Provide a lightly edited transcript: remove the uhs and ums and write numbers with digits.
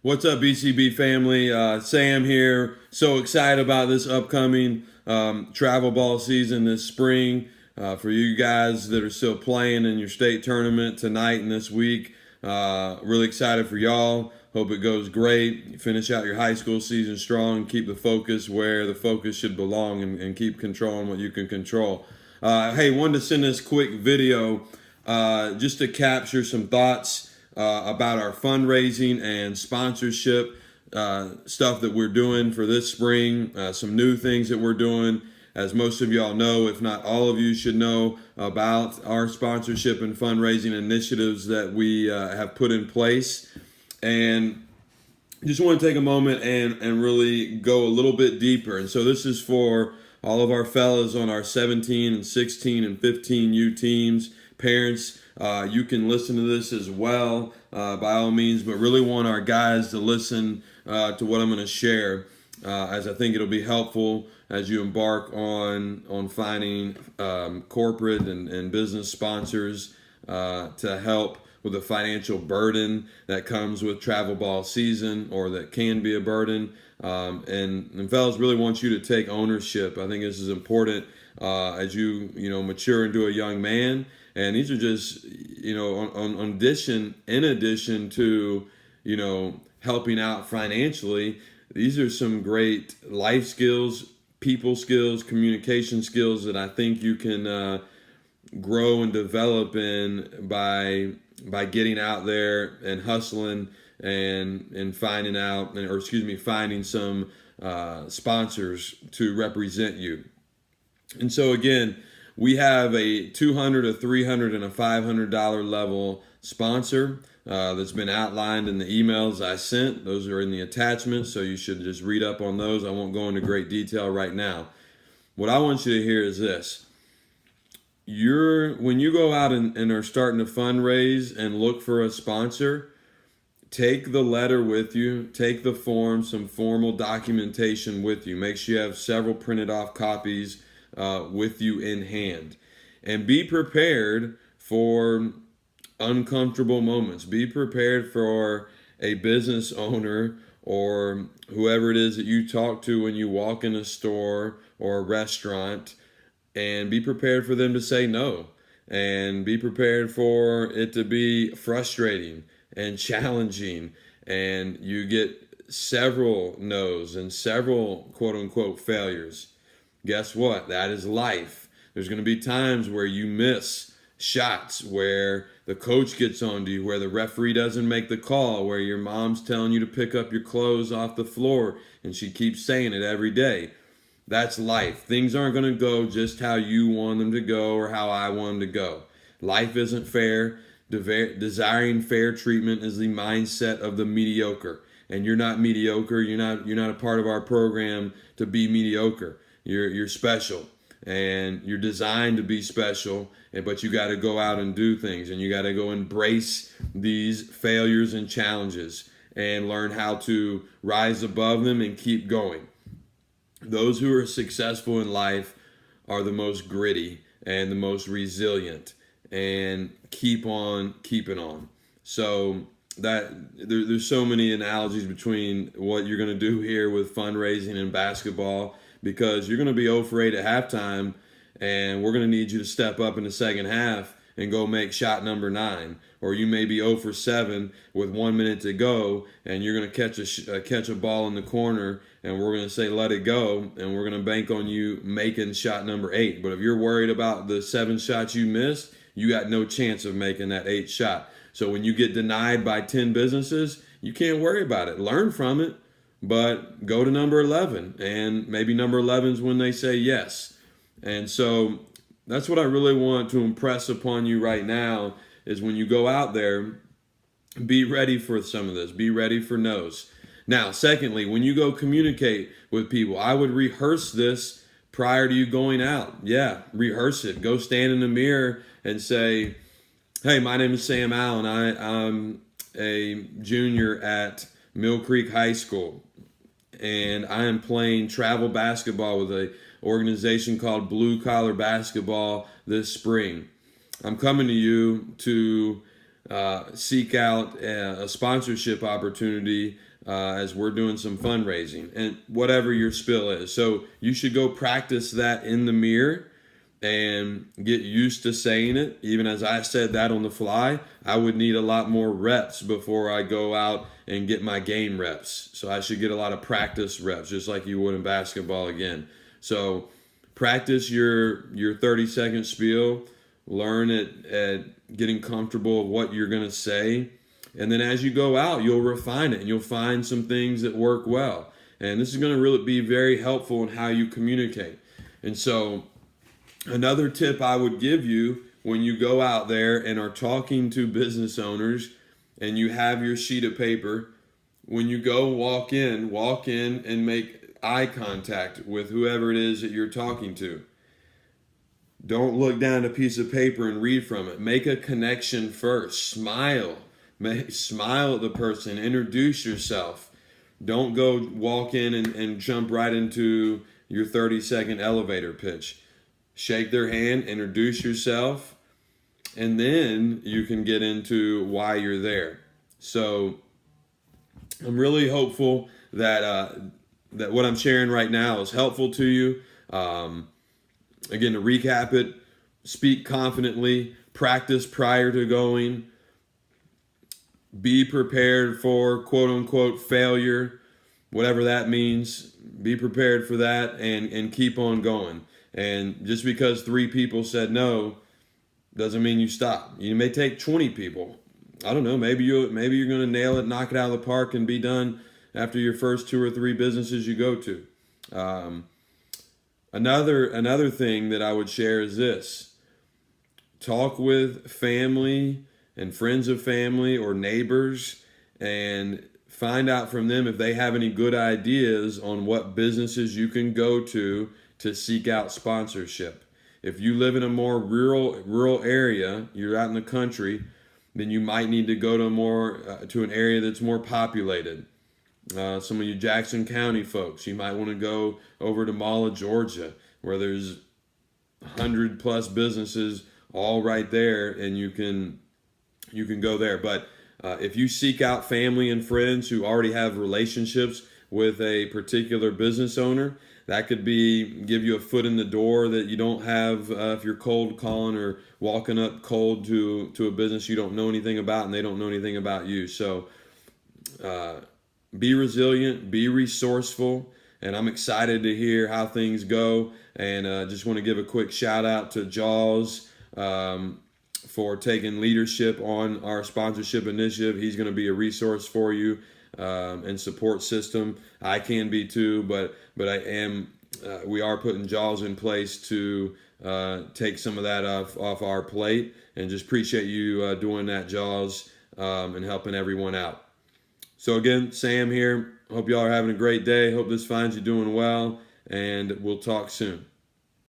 What's up, BCB family? Sam here. So excited about this upcoming travel ball season this spring. For you guys that are still playing in your state tournament tonight and this week, really excited for y'all. Hope it goes great. You finish out your high school season strong. Keep the focus where the focus should belong and keep controlling what you can control. Hey, wanted to send this quick video just to capture some thoughts about our fundraising and sponsorship stuff that we're doing for this spring, some new things that we're doing. As most of y'all know, if not all of you should know about our sponsorship and fundraising initiatives that we have put in place. And just want to take a moment and really go a little bit deeper. And so this is for all of our fellas on our 17 and 16 and 15U teams, parents. You can listen to this as well, by all means, but really want our guys to listen to what I'm going to share, as I think it'll be helpful as you embark on finding corporate and business sponsors to help with the financial burden that comes with travel ball season, or that can be a burden. And fellas, really want you to take ownership. I think this is important as you mature into a young man. And these are just, in addition to, helping out financially, these are some great life skills, people skills, communication skills that I think you can grow and develop in by getting out there and hustling and finding some sponsors to represent you. And so again, we have a $200, a $300, and a $500 level sponsor that's been outlined in the emails I sent. Those are in the attachments, so you should just read up on those. I won't go into great detail right now. What I want you to hear is this. When you go out and are starting to fundraise and look for a sponsor, take the letter with you, take the form, some formal documentation with you. Make sure you have several printed off copies with you in hand, and be prepared for uncomfortable moments. Be prepared for a business owner or whoever it is that you talk to when you walk in a store or a restaurant, and be prepared for them to say no, and be prepared for it to be frustrating and challenging, and you get several no's and several quote unquote failures. Guess what? That is life. There's going to be times where you miss shots, where the coach gets on to you, where the referee doesn't make the call, where your mom's telling you to pick up your clothes off the floor and she keeps saying it every day. That's life. Things aren't going to go just how you want them to go or how I want them to go. Life isn't fair. Desiring fair treatment is the mindset of the mediocre. And you're not mediocre. You're not a part of our program to be mediocre. You're special, and you're designed to be special, but you got to go out and do things, and you got to go embrace these failures and challenges and learn how to rise above them and keep going. Those who are successful in life are the most gritty and the most resilient, and keep on keeping on. So there's so many analogies between what you're going to do here with fundraising and basketball, because you're going to be 0 for 8 at halftime, and we're going to need you to step up in the second half and go make shot number 9. Or you may be 0 for 7 with 1 minute to go, and you're going to catch a ball in the corner, and we're going to say let it go, and we're going to bank on you making shot number 8. But if you're worried about the 7 shots you missed, you got no chance of making that 8th shot. So when you get denied by 10 businesses, you can't worry about it. Learn from it. But go to number 11, and maybe number 11 is when they say yes. And so that's what I really want to impress upon you right now, is when you go out there, be ready for some of this. Be ready for no's. Now, secondly, when you go communicate with people, I would rehearse this prior to you going out. Yeah, rehearse it. Go stand in the mirror and say, hey, my name is Sam Allen. I'm a junior at Mill Creek High School, and I am playing travel basketball with an organization called Blue Collar Basketball this spring. I'm coming to you to seek out a sponsorship opportunity as we're doing some fundraising and whatever your spill is. So you should go practice that in the mirror and get used to saying it. Even as I said that on the fly, I would need a lot more reps before I go out and get my game reps. So I should get a lot of practice reps, just like you would in basketball again. So practice your 30-second spiel, learn at getting comfortable with what you're going to say. And then as you go out, you'll refine it and you'll find some things that work well. And this is going to really be very helpful in how you communicate. And so another tip I would give you when you go out there and are talking to business owners and you have your sheet of paper, when you go walk in and make eye contact with whoever it is that you're talking to. Don't look down a piece of paper and read from it. Make a connection first. Smile. Smile at the person. Introduce yourself. Don't go walk in and jump right into your 30-second elevator pitch. Shake their hand, introduce yourself, and then you can get into why you're there. So I'm really hopeful that that what I'm sharing right now is helpful to you. Again, to recap it, speak confidently, practice prior to going, be prepared for quote-unquote failure, whatever that means. Be prepared for that and keep on going. And just because 3 people said no doesn't mean you stop. You may take 20 people. I don't know. Maybe you're going to nail it, knock it out of the park, and be done after your first 2 or 3 businesses you go to. Another thing that I would share is this: talk with family and friends of family or neighbors, and find out from them if they have any good ideas on what businesses you can go to seek out sponsorship. If you live in a more rural area, you're out in the country, then you might need to go to an area that's more populated. Some of you Jackson County folks, you might want to go over to Mala, Georgia, where there's 100+ businesses all right there, and you can go there. But if you seek out family and friends who already have relationships with a particular business owner, that could give you a foot in the door that you don't have if you're cold calling or walking up cold to a business you don't know anything about and they don't know anything about you. So be resilient, be resourceful, and I'm excited to hear how things go. And just want to give a quick shout out to Jaws for taking leadership on our sponsorship initiative. He's going to be a resource for you and support system. I can be too, but I am. We are putting Jaws in place to take some of that off our plate, and just appreciate you doing that, Jaws, and helping everyone out. So again, Sam here. Hope y'all are having a great day. Hope this finds you doing well, and we'll talk soon.